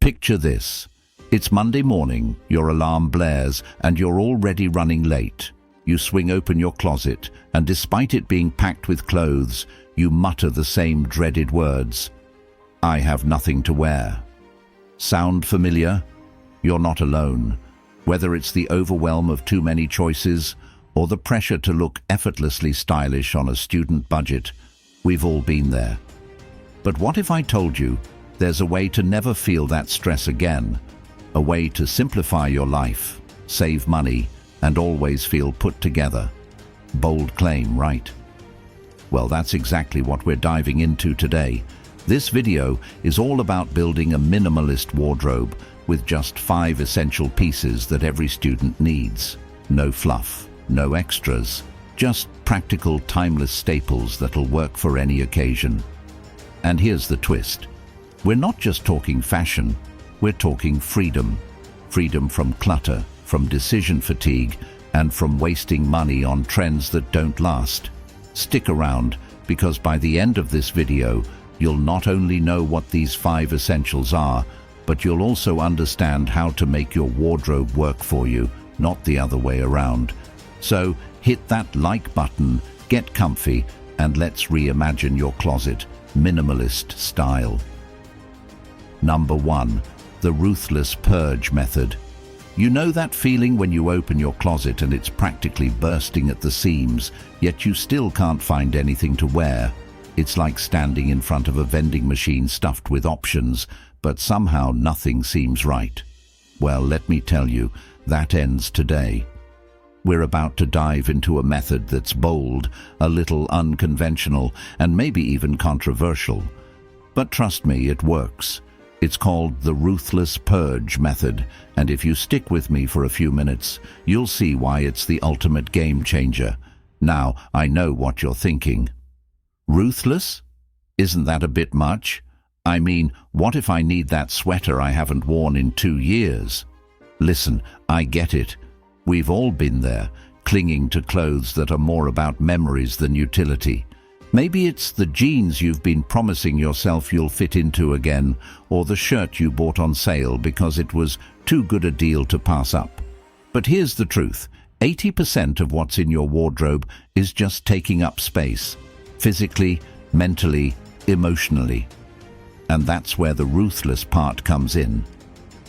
Picture this. It's Monday morning, your alarm blares, and you're already running late. You swing open your closet, and despite it being packed with clothes, you mutter the same dreaded words. I have nothing to wear. Sound familiar? You're not alone. Whether it's the overwhelm of too many choices, or the pressure to look effortlessly stylish on a student budget, we've all been there. But what if I told you there's a way to never feel that stress again? A way to simplify your life, save money, and always feel put together. Bold claim, right? Well, that's exactly what we're diving into today. This video is all about building a minimalist wardrobe with just 5 essential pieces that every student needs. No fluff, no extras, just practical, timeless staples that'll work for any occasion. And here's the twist. We're not just talking fashion, we're talking freedom. Freedom from clutter, from decision fatigue, and from wasting money on trends that don't last. Stick around, because by the end of this video, you'll not only know what these 5 essentials are, but you'll also understand how to make your wardrobe work for you, not the other way around. So hit that like button, get comfy, and let's reimagine your closet, minimalist style. Number 1. The ruthless purge method. You know that feeling when you open your closet and it's practically bursting at the seams, yet you still can't find anything to wear? It's like standing in front of a vending machine stuffed with options, but somehow nothing seems right. Well, let me tell you, that ends today. We're about to dive into a method that's bold, a little unconventional, and maybe even controversial. But trust me, it works. It's called the ruthless purge method, and if you stick with me for a few minutes, you'll see why it's the ultimate game changer. Now, I know what you're thinking. Ruthless? Isn't that a bit much? I mean, what if I need that sweater I haven't worn in 2 years? Listen, I get it. We've all been there, clinging to clothes that are more about memories than utility. Maybe it's the jeans you've been promising yourself you'll fit into again, or the shirt you bought on sale because it was too good a deal to pass up. But here's the truth. 80% of what's in your wardrobe is just taking up space, physically, mentally, emotionally. And that's where the ruthless part comes in.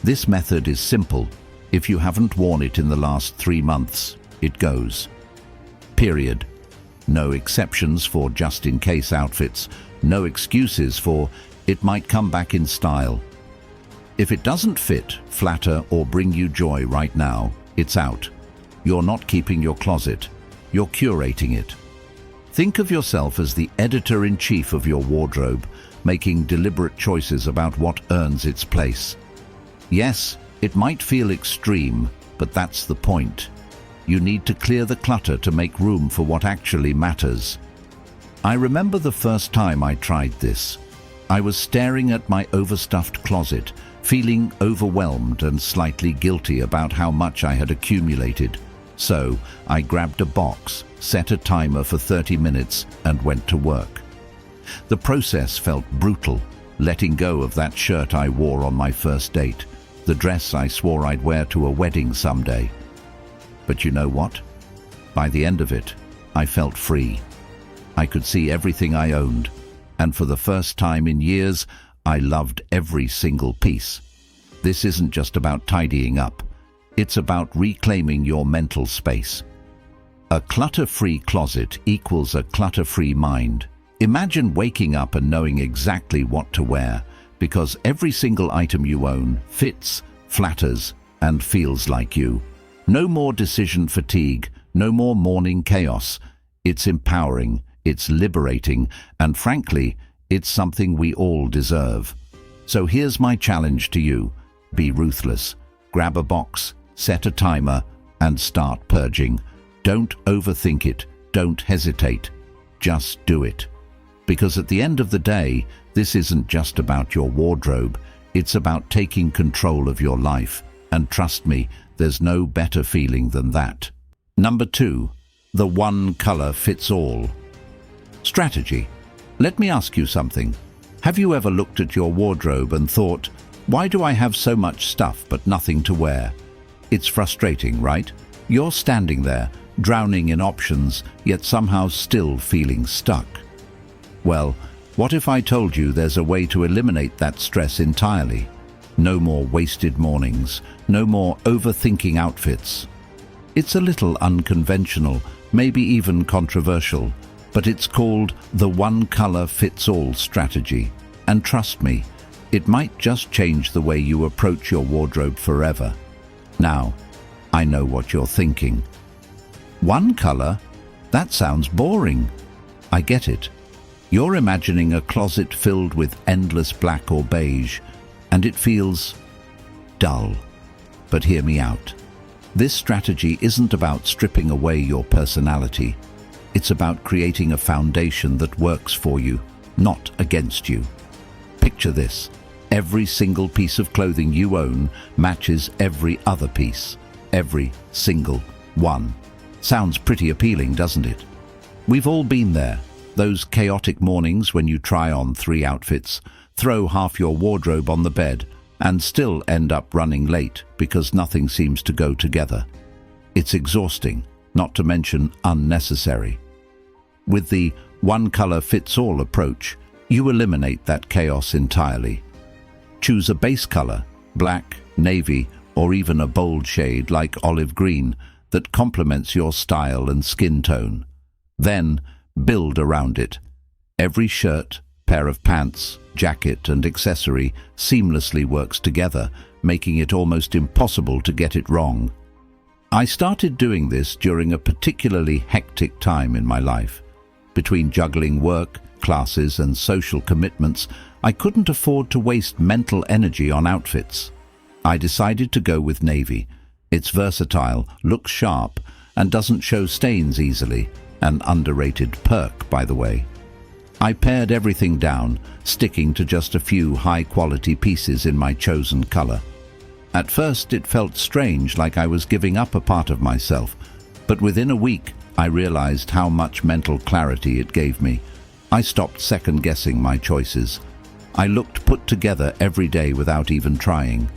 This method is simple. If you haven't worn it in the last 3 months, it goes. Period. No exceptions for just-in-case outfits. No excuses for it might come back in style. If it doesn't fit, flatter, or bring you joy right now, it's out. You're not keeping your closet. You're curating it. Think of yourself as the editor-in-chief of your wardrobe, making deliberate choices about what earns its place. Yes, it might feel extreme, but that's the point. You need to clear the clutter to make room for what actually matters. I remember the first time I tried this. I was staring at my overstuffed closet, feeling overwhelmed and slightly guilty about how much I had accumulated. So I grabbed a box, set a timer for 30 minutes, and went to work. The process felt brutal, letting go of that shirt I wore on my first date, the dress I swore I'd wear to a wedding someday. But you know what? By the end of it, I felt free. I could see everything I owned, and for the first time in years, I loved every single piece. This isn't just about tidying up. It's about reclaiming your mental space. A clutter-free closet equals a clutter-free mind. Imagine waking up and knowing exactly what to wear, because every single item you own fits, flatters, and feels like you. No more decision fatigue, no more morning chaos. It's empowering, it's liberating, and frankly, it's something we all deserve. So here's my challenge to you. Be ruthless. Grab a box, set a timer, and start purging. Don't overthink it. Don't hesitate. Just do it. Because at the end of the day, this isn't just about your wardrobe. It's about taking control of your life. And trust me, there's no better feeling than that. Number 2, the one color fits all. Strategy. Let me ask you something. Have you ever looked at your wardrobe and thought, Why do I have so much stuff but nothing to wear? It's frustrating, right? You're standing there, drowning in options, yet somehow still feeling stuck. Well, what if I told you there's a way to eliminate that stress entirely? No more wasted mornings, no more overthinking outfits. It's a little unconventional, maybe even controversial, but it's called the one-color-fits-all strategy. And trust me, it might just change the way you approach your wardrobe forever. Now, I know what you're thinking. One color? That sounds boring. I get it. You're imagining a closet filled with endless black or beige, and it feels dull. But hear me out. This strategy isn't about stripping away your personality. It's about creating a foundation that works for you, not against you. Picture this. Every single piece of clothing you own matches every other piece. Every single one. Sounds pretty appealing, doesn't it? We've all been there. Those chaotic mornings when you try on 3 outfits, throw half your wardrobe on the bed, and still end up running late because nothing seems to go together. It's exhausting, not to mention unnecessary. With the one-color-fits-all approach, you eliminate that chaos entirely. Choose a base color, black, navy, or even a bold shade like olive green that complements your style and skin tone. Then, build around it. Every shirt, pair of pants, jacket, and accessory seamlessly works together, making it almost impossible to get it wrong. I started doing this during a particularly hectic time in my life. Between juggling work, classes, and social commitments, I couldn't afford to waste mental energy on outfits. I decided to go with navy. It's versatile, looks sharp, and doesn't show stains easily. An underrated perk, by the way. I pared everything down, sticking to just a few high-quality pieces in my chosen color. At first, it felt strange, like I was giving up a part of myself, but within a week, I realized how much mental clarity it gave me. I stopped second-guessing my choices. I looked put together every day without even trying.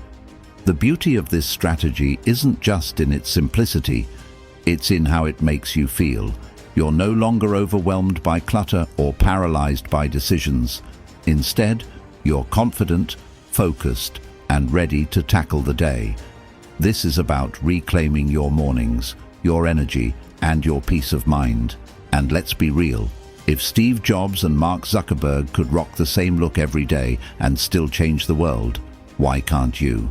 The beauty of this strategy isn't just in its simplicity, it's in how it makes you feel. You're no longer overwhelmed by clutter or paralyzed by decisions. Instead, you're confident, focused, and ready to tackle the day. This is about reclaiming your mornings, your energy, and your peace of mind. And let's be real, if Steve Jobs and Mark Zuckerberg could rock the same look every day and still change the world, why can't you?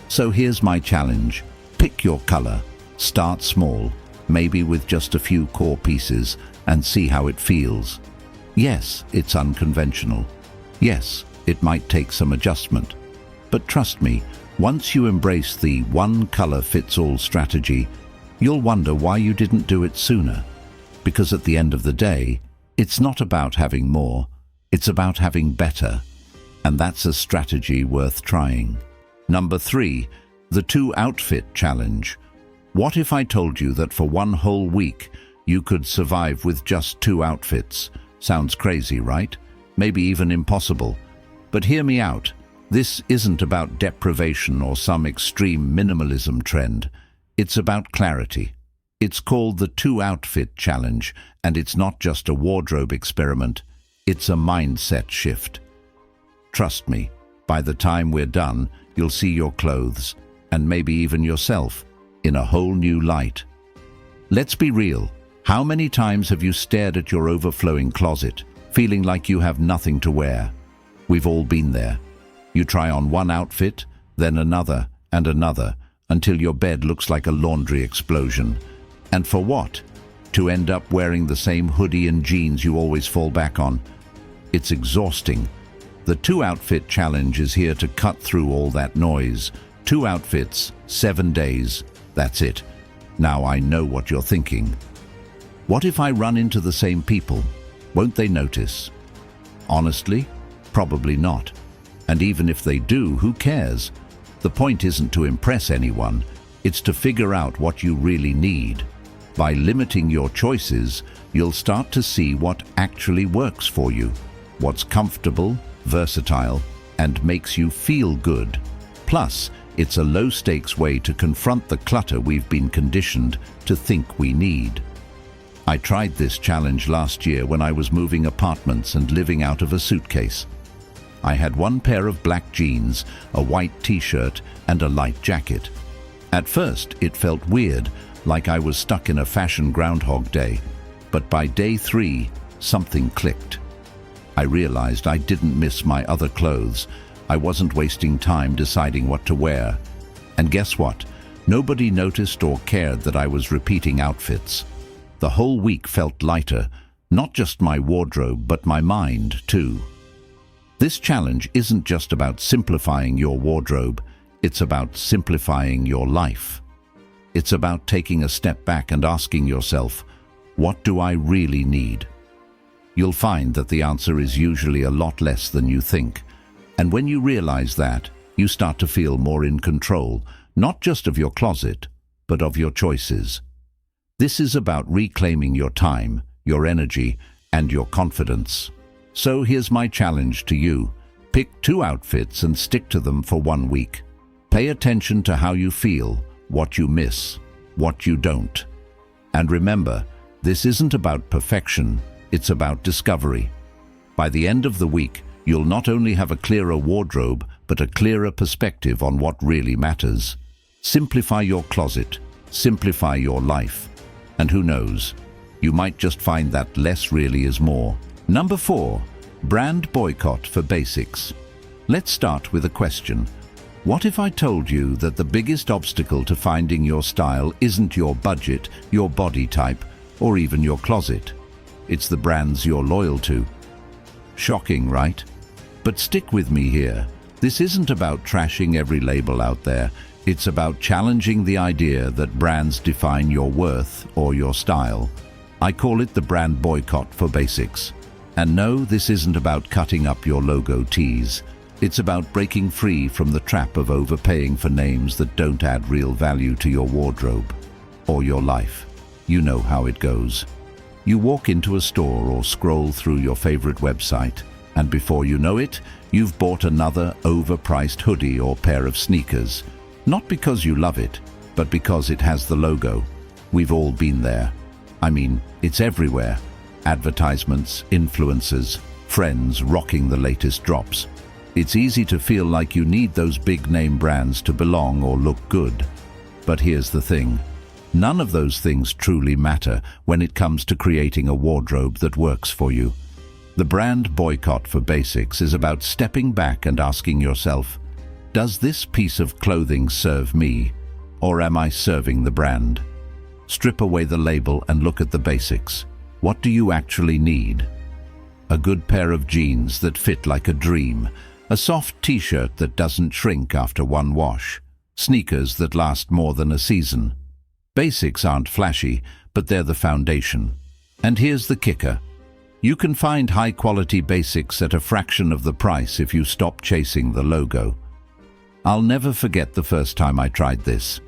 So here's my challenge. Pick your color. Start small, maybe with just a few core pieces, and see how it feels. Yes, it's unconventional. Yes, it might take some adjustment. But trust me, once you embrace the one-color-fits-all strategy, you'll wonder why you didn't do it sooner. Because at the end of the day, it's not about having more, it's about having better. And that's a strategy worth trying. Number 3, the 2-outfit challenge. What if I told you that for one whole week, you could survive with just 2 outfits? Sounds crazy, right? Maybe even impossible. But hear me out. This isn't about deprivation or some extreme minimalism trend. It's about clarity. It's called the 2-outfit challenge, and it's not just a wardrobe experiment. It's a mindset shift. Trust me, by the time we're done, you'll see your clothes, and maybe even yourself, in a whole new light. Let's be real. How many times have you stared at your overflowing closet, feeling like you have nothing to wear? We've all been there. You try on one outfit, then another and another, until your bed looks like a laundry explosion. And for what? To end up wearing the same hoodie and jeans you always fall back on. It's exhausting. The 2-outfit challenge is here to cut through all that noise. 2 outfits, 7 days. That's it. Now I know what you're thinking. What if I run into the same people? Won't they notice? Honestly, probably not. And even if they do, who cares? The point isn't to impress anyone. It's to figure out what you really need. By limiting your choices, you'll start to see what actually works for you. What's comfortable, versatile, and makes you feel good. Plus, it's a low-stakes way to confront the clutter we've been conditioned to think we need. I tried this challenge last year when I was moving apartments and living out of a suitcase. I had one pair of black jeans, a white t-shirt, and a light jacket. At first, it felt weird, like I was stuck in a fashion Groundhog Day. But by day 3, something clicked. I realized I didn't miss my other clothes. I wasn't wasting time deciding what to wear. And guess what? Nobody noticed or cared that I was repeating outfits. The whole week felt lighter, not just my wardrobe, but my mind too. This challenge isn't just about simplifying your wardrobe, it's about simplifying your life. It's about taking a step back and asking yourself, what do I really need? You'll find that the answer is usually a lot less than you think. And when you realize that, you start to feel more in control, not just of your closet, but of your choices. This is about reclaiming your time, your energy, and your confidence. So here's my challenge to you. Pick 2 outfits and stick to them for 1 week. Pay attention to how you feel, what you miss, what you don't. And remember, this isn't about perfection, it's about discovery. By the end of the week, you'll not only have a clearer wardrobe, but a clearer perspective on what really matters. Simplify your closet, simplify your life. And who knows, you might just find that less really is more. Number 4, brand boycott for basics. Let's start with a question. What if I told you that the biggest obstacle to finding your style isn't your budget, your body type, or even your closet? It's the brands you're loyal to. Shocking, right? But stick with me here. This isn't about trashing every label out there. It's about challenging the idea that brands define your worth or your style. I call it the brand boycott for basics. And no, this isn't about cutting up your logo tees. It's about breaking free from the trap of overpaying for names that don't add real value to your wardrobe or your life. You know how it goes. You walk into a store or scroll through your favorite website, and before you know it, you've bought another overpriced hoodie or pair of sneakers. Not because you love it, but because it has the logo. We've all been there. I mean, it's everywhere. Advertisements, influencers, friends rocking the latest drops. It's easy to feel like you need those big-name brands to belong or look good. But here's the thing. None of those things truly matter when it comes to creating a wardrobe that works for you. The brand boycott for basics is about stepping back and asking yourself, does this piece of clothing serve me, or am I serving the brand? Strip away the label and look at the basics. What do you actually need? A good pair of jeans that fit like a dream, a soft t-shirt that doesn't shrink after one wash, sneakers that last more than a season. Basics aren't flashy, but they're the foundation. And here's the kicker. You can find high-quality basics at a fraction of the price if you stop chasing the logo. I'll never forget the first time I tried this.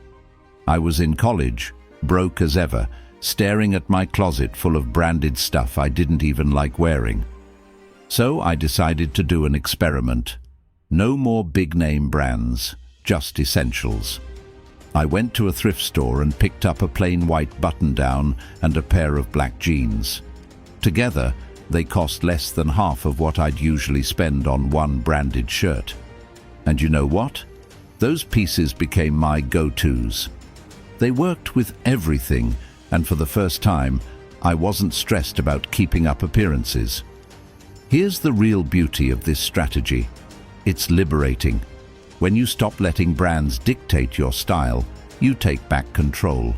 I was in college, broke as ever, staring at my closet full of branded stuff I didn't even like wearing. So I decided to do an experiment. No more big-name brands, just essentials. I went to a thrift store and picked up a plain white button-down and a pair of black jeans. Together, they cost less than half of what I'd usually spend on one branded shirt. And you know what? Those pieces became my go-tos. They worked with everything, and for the first time, I wasn't stressed about keeping up appearances. Here's the real beauty of this strategy. It's liberating. When you stop letting brands dictate your style, you take back control.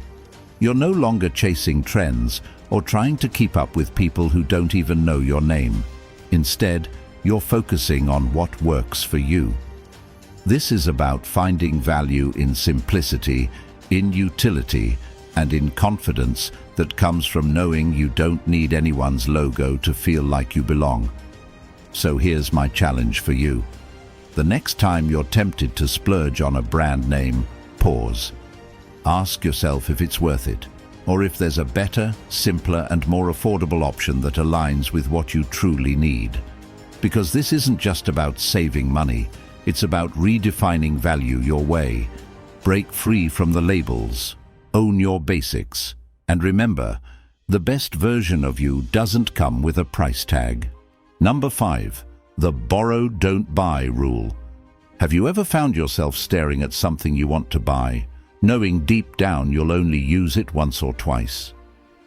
You're no longer chasing trends or trying to keep up with people who don't even know your name. Instead, you're focusing on what works for you. This is about finding value in simplicity, in utility, and in confidence that comes from knowing you don't need anyone's logo to feel like you belong. So here's my challenge for you. The next time you're tempted to splurge on a brand name, pause. Ask yourself if it's worth it, or if there's a better, simpler, and more affordable option that aligns with what you truly need. Because this isn't just about saving money, it's about redefining value your way. Break free from the labels, own your basics, and remember, the best version of you doesn't come with a price tag. Number 5. The borrow, don't buy rule. Have you ever found yourself staring at something you want to buy, knowing deep down you'll only use it once or twice?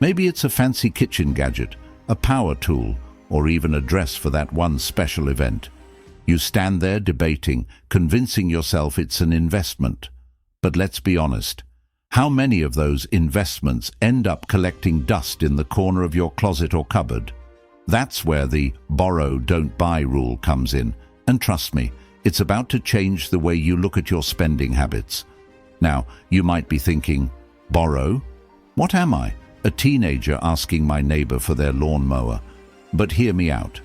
Maybe it's a fancy kitchen gadget, a power tool, or even a dress for that one special event. You stand there debating, convincing yourself it's an investment. But let's be honest, how many of those investments end up collecting dust in the corner of your closet or cupboard? That's where the borrow, don't buy rule comes in. And trust me, it's about to change the way you look at your spending habits. Now, you might be thinking, borrow? What am I? A teenager asking my neighbor for their lawnmower? But hear me out.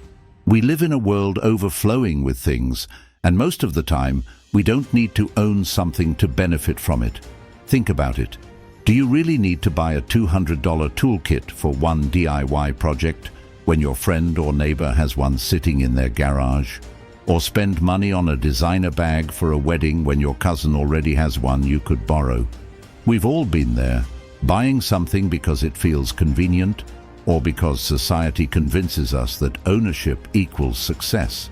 We live in a world overflowing with things, and most of the time, we don't need to own something to benefit from it. Think about it. Do you really need to buy a $200 toolkit for one DIY project when your friend or neighbor has one sitting in their garage? Or spend money on a designer bag for a wedding when your cousin already has one you could borrow? We've all been there, buying something because it feels convenient or because society convinces us that ownership equals success.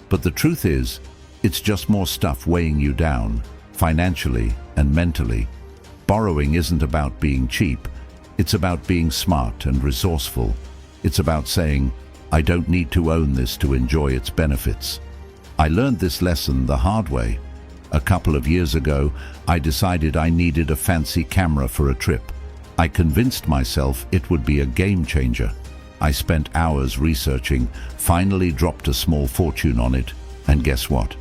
But the truth is, it's just more stuff weighing you down, financially and mentally. Borrowing isn't about being cheap, it's about being smart and resourceful. It's about saying, I don't need to own this to enjoy its benefits. I learned this lesson the hard way. A couple of years ago, I decided I needed a fancy camera for a trip. I convinced myself it would be a game changer. I spent hours researching, finally dropped a small fortune on it, and guess what?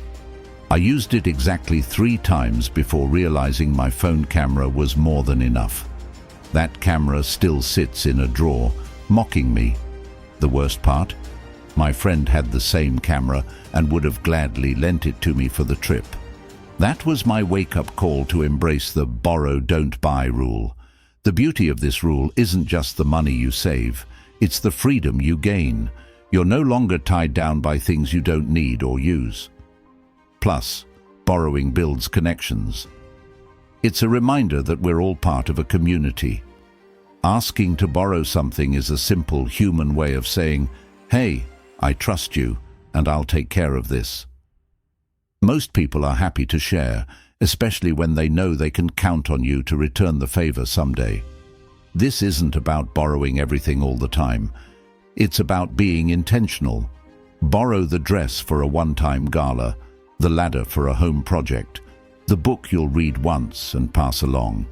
I used it exactly 3 times before realizing my phone camera was more than enough. That camera still sits in a drawer, mocking me. The worst part? My friend had the same camera and would have gladly lent it to me for the trip. That was my wake-up call to embrace the borrow, don't buy rule. The beauty of this rule isn't just the money you save, it's the freedom you gain. You're no longer tied down by things you don't need or use. Plus, borrowing builds connections. It's a reminder that we're all part of a community. Asking to borrow something is a simple human way of saying, hey, I trust you, and I'll take care of this. Most people are happy to share, especially when they know they can count on you to return the favor someday. This isn't about borrowing everything all the time. It's about being intentional. Borrow the dress for a one-time gala, the ladder for a home project, the book you'll read once and pass along.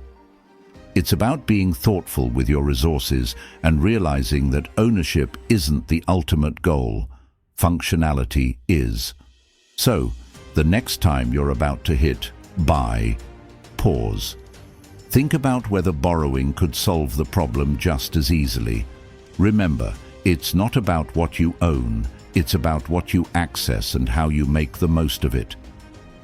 It's about being thoughtful with your resources and realizing that ownership isn't the ultimate goal. Functionality is. So, the next time you're about to hit buy, pause. Think about whether borrowing could solve the problem just as easily. Remember, it's not about what you own, it's about what you access and how you make the most of it.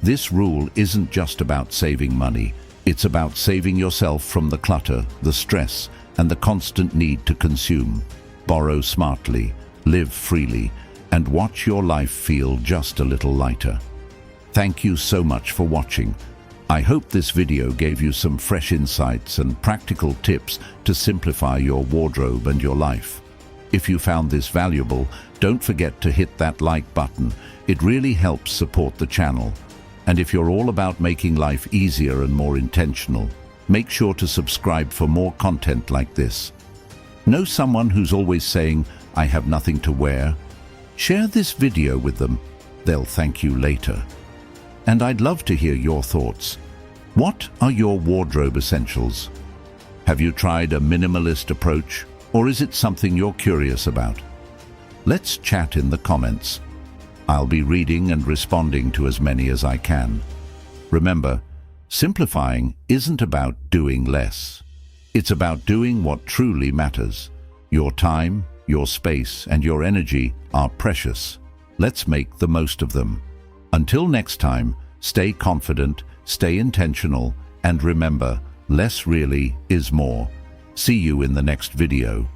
This rule isn't just about saving money, it's about saving yourself from the clutter, the stress, and the constant need to consume. Borrow smartly, live freely, and watch your life feel just a little lighter. Thank you so much for watching. I hope this video gave you some fresh insights and practical tips to simplify your wardrobe and your life. If you found this valuable, don't forget to hit that like button. It really helps support the channel. And if you're all about making life easier and more intentional, make sure to subscribe for more content like this. Know someone who's always saying, I have nothing to wear? Share this video with them. They'll thank you later. And I'd love to hear your thoughts. What are your wardrobe essentials? Have you tried a minimalist approach, or is it something you're curious about? Let's chat in the comments. I'll be reading and responding to as many as I can. Remember, simplifying isn't about doing less. It's about doing what truly matters. Your time, your space, and your energy are precious. Let's make the most of them. Until next time, stay confident, stay intentional, and remember, less really is more. See you in the next video.